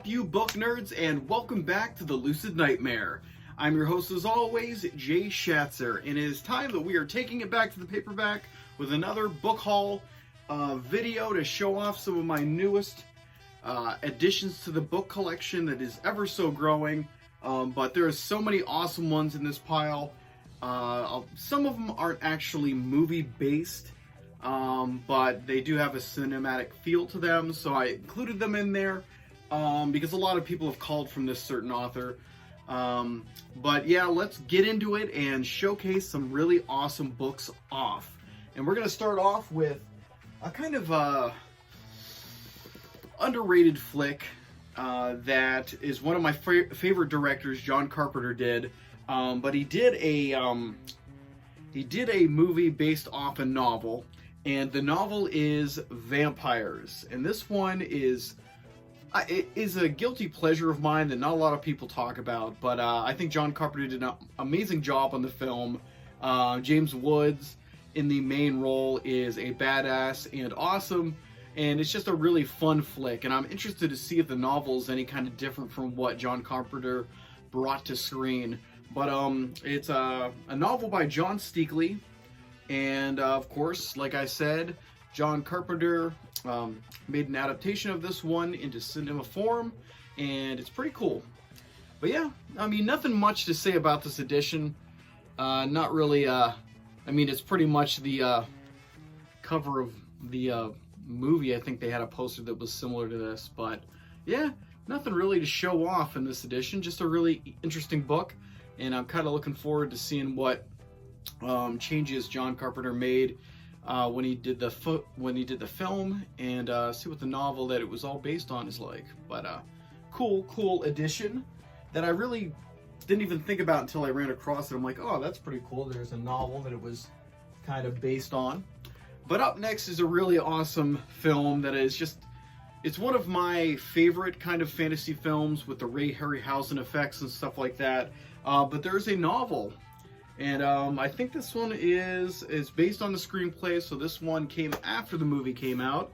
you book nerds, and welcome back to the Lucid Nightmare. I'm your host as always, Jay Schatzer, and it is time that we are taking it back to the paperback with another book haul video to show off some of my newest additions to the book collection that is ever so growing. But there are so many awesome ones in this pile. Some of them aren't actually movie based, but they do have a cinematic feel to them, so I included them in there because a lot of people have called from this certain author. But yeah, let's get into it and showcase some really awesome books off. And we're going to start off with a kind of underrated flick that is one of my favorite directors, John Carpenter, did. But he did a movie based off a novel, and the novel is Vampires. And this one is it is a guilty pleasure of mine that not a lot of people talk about, but I think John Carpenter did an amazing job on the film. James Woods in the main role is a badass and awesome, and it's just a really fun flick, and I'm interested to see if the novel is any kind of different from what John Carpenter brought to screen. But it's a novel by John Steakley, and of course, like I said, John Carpenter made an adaptation of this one into cinema form, and it's pretty cool. But yeah, I mean, nothing much to say about this edition. Not really, I mean, it's pretty much the cover of the movie. I think they had a poster that was similar to this, but yeah, nothing really to show off in this edition. Just a really interesting book, and I'm kind of looking forward to seeing what changes John Carpenter made when he did the film, and see what the novel that it was all based on is like. But cool edition that I really didn't even think about until I ran across it. I'm like, oh, that's pretty cool. There's a novel that it was kind of based on. But up next is a really awesome film that is just, it's one of my favorite kind of fantasy films with the Ray Harryhausen effects and stuff like that. But there's a novel, and I think this one is based on the screenplay, so this one came after the movie came out,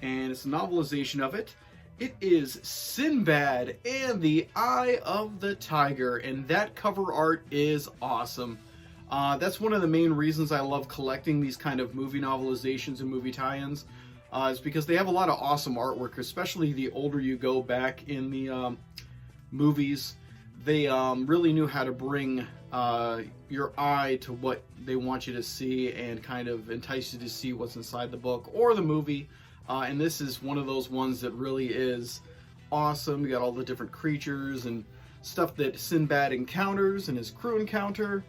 and it's a novelization of it. It is Sinbad and the Eye of the Tiger, and that cover art is awesome. That's one of the main reasons I love collecting these kind of movie novelizations and movie tie-ins, is because they have a lot of awesome artwork, especially the older you go back in the movies. They really knew how to bring your eye to what they want you to see and kind of entice you to see what's inside the book or the movie. And this is one of those ones that really is awesome. You got all the different creatures and stuff that Sinbad encounters and his crew encounter.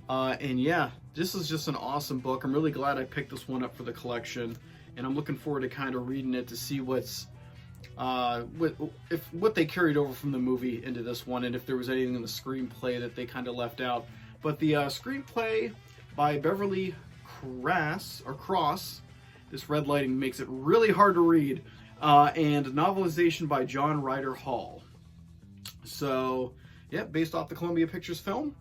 And yeah, this is just an awesome book. I'm really glad I picked this one up for the collection, and I'm looking forward to kind of reading it to see what's what they carried over from the movie into this one, and if there was anything in the screenplay that they kind of left out. But the screenplay by Beverly Cross, this red lighting makes it really hard to read, and novelization by John Ryder Hall. So yeah, based off the Columbia Pictures film,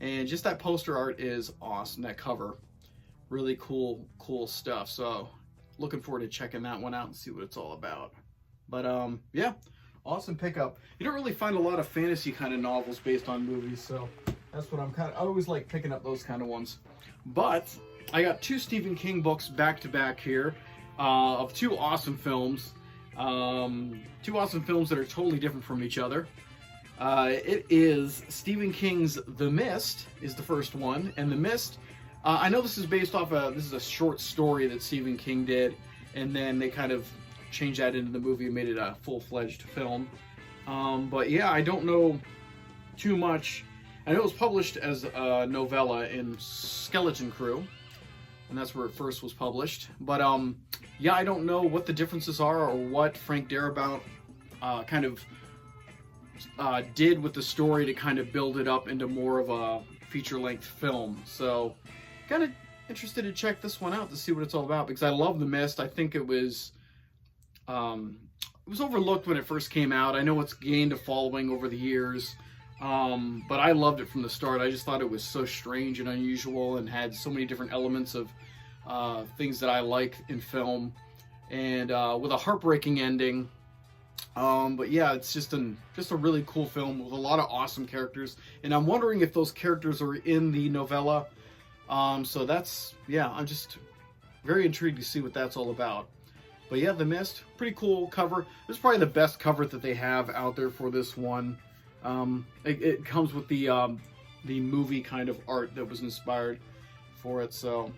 and just that poster art is awesome. That cover, really cool stuff. So looking forward to checking that one out and see what it's all about. But yeah, awesome pickup. You don't really find a lot of fantasy kind of novels based on movies, so that's what I always like picking up those kind of ones. But I got two Stephen King books back to back here, of two awesome films. Two awesome films that are totally different from each other. It is Stephen King's The Mist is the first one, and The Mist, I know this is based off this is a short story that Stephen King did, and then they kind of changed that into the movie and made it a full-fledged film. But yeah, I don't know too much. I know it was published as a novella in Skeleton Crew, and that's where it first was published. But yeah, I don't know what the differences are or what Frank Darabont kind of did with the story to kind of build it up into more of a feature-length film. So kind of interested to check this one out to see what it's all about, because I love The Mist. I think it was overlooked when it first came out. I know it's gained a following over the years, but I loved it from the start. I just thought it was so strange and unusual and had so many different elements of things that I like in film, and with a heartbreaking ending. But yeah, it's just a really cool film with a lot of awesome characters, and I'm wondering if those characters are in the novella. So that's, yeah, I'm just very intrigued to see what that's all about. But yeah, The Mist, pretty cool cover. This is probably the best cover that they have out there for this one. It comes with the movie kind of art that was inspired for it. So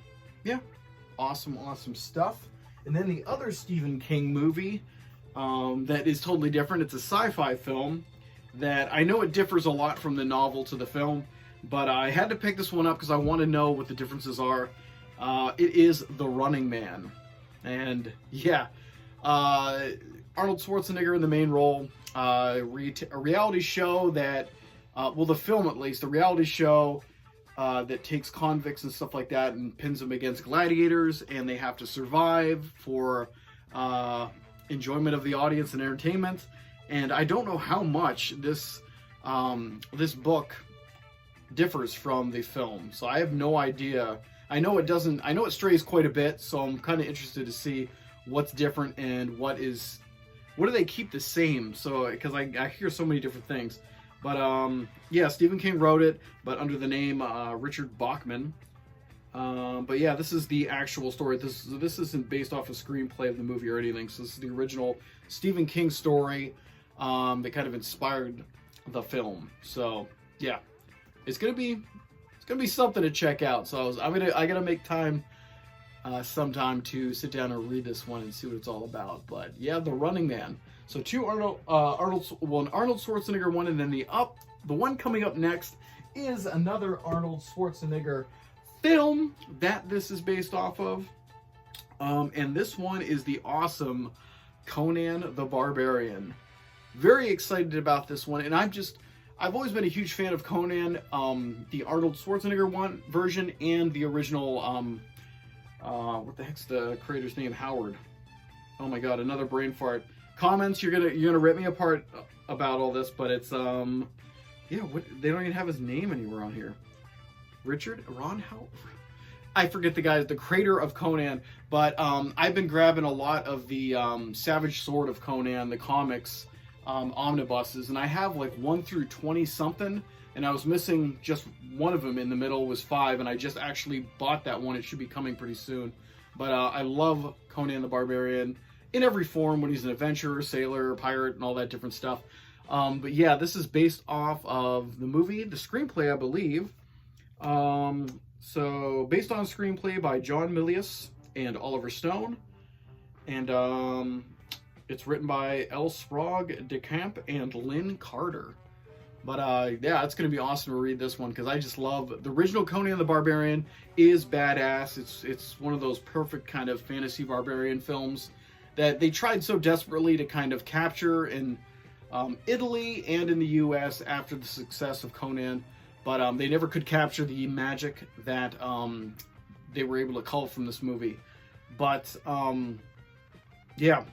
yeah, awesome stuff. And then the other Stephen King movie that is totally different. It's a sci-fi film that I know it differs a lot from the novel to the film, but I had to pick this one up because I want to know what the differences are. It is The Running Man. And yeah, Arnold Schwarzenegger in the main role. A reality show that, well, the film at least, a reality show that takes convicts and stuff like that and pins them against gladiators, and they have to survive for enjoyment of the audience and entertainment. And I don't know how much this book differs from the film, so I have no idea. I know it doesn't. I know it strays quite a bit, so I'm kind of interested to see what's different and what do they keep the same. So because I hear so many different things, but yeah, Stephen King wrote it, but under the name Richard Bachman. But yeah, this is the actual story. This isn't based off a screenplay of the movie or anything. So this is the original Stephen King story that kind of inspired the film. So yeah, it's gonna be something to check out. So I gotta make time sometime to sit down and read this one and see what it's all about. But yeah, The Running Man. So two an Arnold Schwarzenegger one, and then the one coming up next is another Arnold Schwarzenegger film that this is based off of. And this one is the awesome Conan the Barbarian. Very excited about this one, and I've always been a huge fan of Conan, the Arnold Schwarzenegger version and the original, what the heck's the creator's name? Howard. Oh my god, another brain fart. Comments, you're gonna rip me apart about all this, but it's, yeah, they don't even have his name anywhere on here. Ron Howard? I forget the creator of Conan, but I've been grabbing a lot of the Savage Sword of Conan, the comics, omnibuses, and I have like 1 through 20 something, and I was missing just one of them in the middle, was 5, and I just actually bought that one. It should be coming pretty soon. But I love Conan the Barbarian in every form, when he's an adventurer, sailor, pirate, and all that different stuff. But yeah, this is based off of the movie, the screenplay, I believe. So based on a screenplay by John Milius and Oliver Stone, and it's written by L. Sprague de Camp and Lynn Carter. But yeah, it's going to be awesome to read this one, because I just love the original Conan the Barbarian. Is badass. It's one of those perfect kind of fantasy barbarian films that they tried so desperately to kind of capture in Italy and in the US after the success of Conan, but they never could capture the magic that they were able to cull from this movie. But yeah,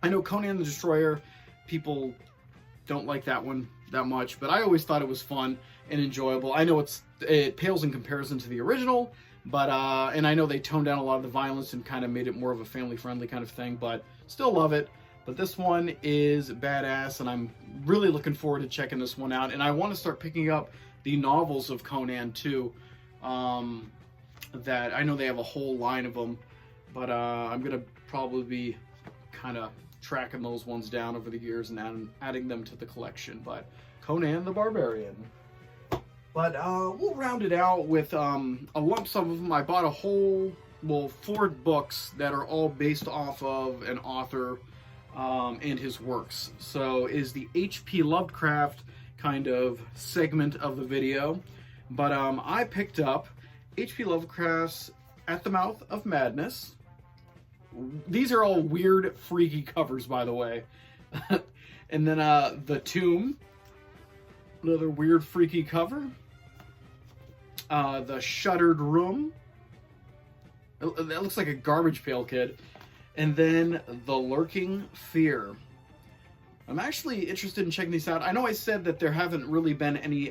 I know Conan the Destroyer, people don't like that one that much, but I always thought it was fun and enjoyable. I know it pales in comparison to the original, but and I know they toned down a lot of the violence and kind of made it more of a family-friendly kind of thing, but still love it. But this one is badass, and I'm really looking forward to checking this one out. And I want to start picking up the novels of Conan too. That I know they have a whole line of them, but I'm gonna probably be kind of tracking those ones down over the years and adding them to the collection. But Conan the Barbarian. But we'll round it out with a lump sum of them. I bought 4 books that are all based off of an author and his works. So is the H.P. Lovecraft kind of segment of the video. But I picked up H.P. Lovecraft's At the Mouth of Madness. These are all weird, freaky covers, by the way. And then The Tomb, another weird, freaky cover. The Shuttered Room. That looks like a Garbage Pail Kid. And then The Lurking Fear. I'm actually interested in checking these out. I know I said that there haven't really been any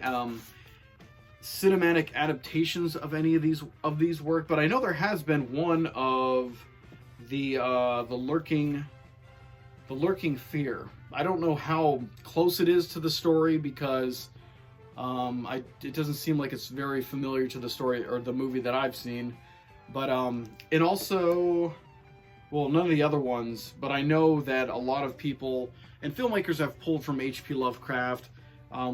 cinematic adaptations of any of these work, but I know there has been one of the Lurking The Lurking Fear. I don't know how close it is to the story because it doesn't seem like it's very familiar to the story or the movie that I've seen. But it also, well, none of the other ones, but I know that a lot of people and filmmakers have pulled from H.P. Lovecraft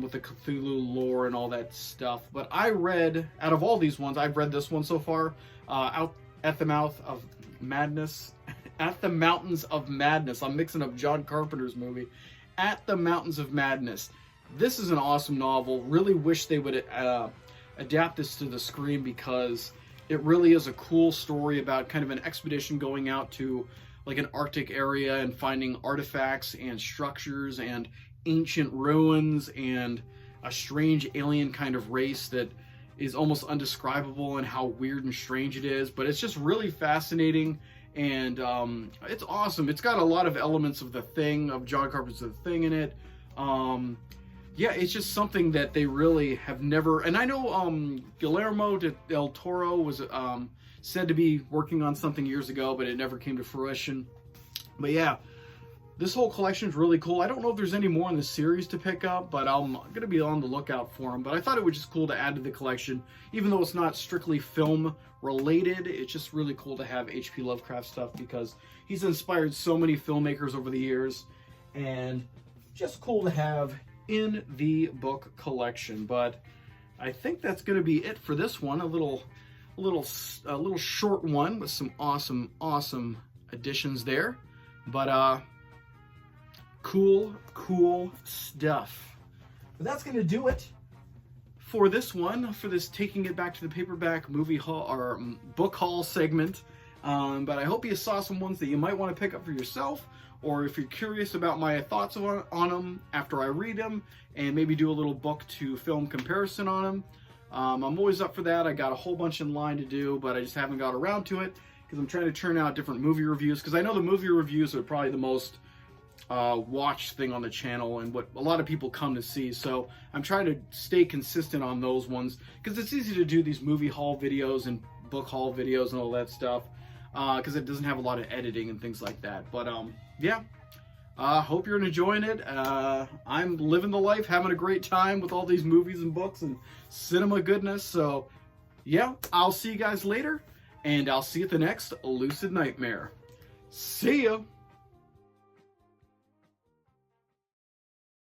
with the Cthulhu lore and all that stuff. But I read, out of all these ones, I've read this one so far, Out at the Mouth of Madness. At the Mountains of Madness. I'm mixing up John Carpenter's movie. At the Mountains of Madness. This is an awesome novel. Really wish they would adapt this to the screen because it really is a cool story about kind of an expedition going out to like an Arctic area and finding artifacts and structures and ancient ruins and a strange alien kind of race that is almost undescribable and how weird and strange it is. But it's just really fascinating. And it's awesome. It's got a lot of elements of The Thing, of John Carpenter's The Thing in it. Yeah, it's just something that they really have never... And I know Guillermo del Toro was said to be working on something years ago, but it never came to fruition. But yeah, this whole collection is really cool. I don't know if there's any more in the series to pick up, but I'm going to be on the lookout for them. But I thought it was just cool to add to the collection, even though it's not strictly film related. It's just really cool to have H.P. Lovecraft stuff because he's inspired so many filmmakers over the years, and just cool to have in the book collection. But I think that's going to be it for this one. A little short one with some awesome additions there. But cool stuff. But that's going to do it for this one, for this Taking It Back to the Paperback movie haul or book haul segment. But I hope you saw some ones that you might want to pick up for yourself, or if you're curious about my thoughts on them after I read them, and maybe do a little book to film comparison on them. I'm always up for that. I got a whole bunch in line to do, but I just haven't got around to it because I'm trying to churn out different movie reviews, because I know the movie reviews are probably the most watched thing on the channel and what a lot of people come to see. So I'm trying to stay consistent on those ones because it's easy to do these movie haul videos and book haul videos and all that stuff because it doesn't have a lot of editing and things like that. But yeah, hope you're enjoying it. I'm living the life, having a great time with all these movies and books and cinema goodness. So yeah, I'll see you guys later, and I'll see you at the next Lucid Nightmare. See ya!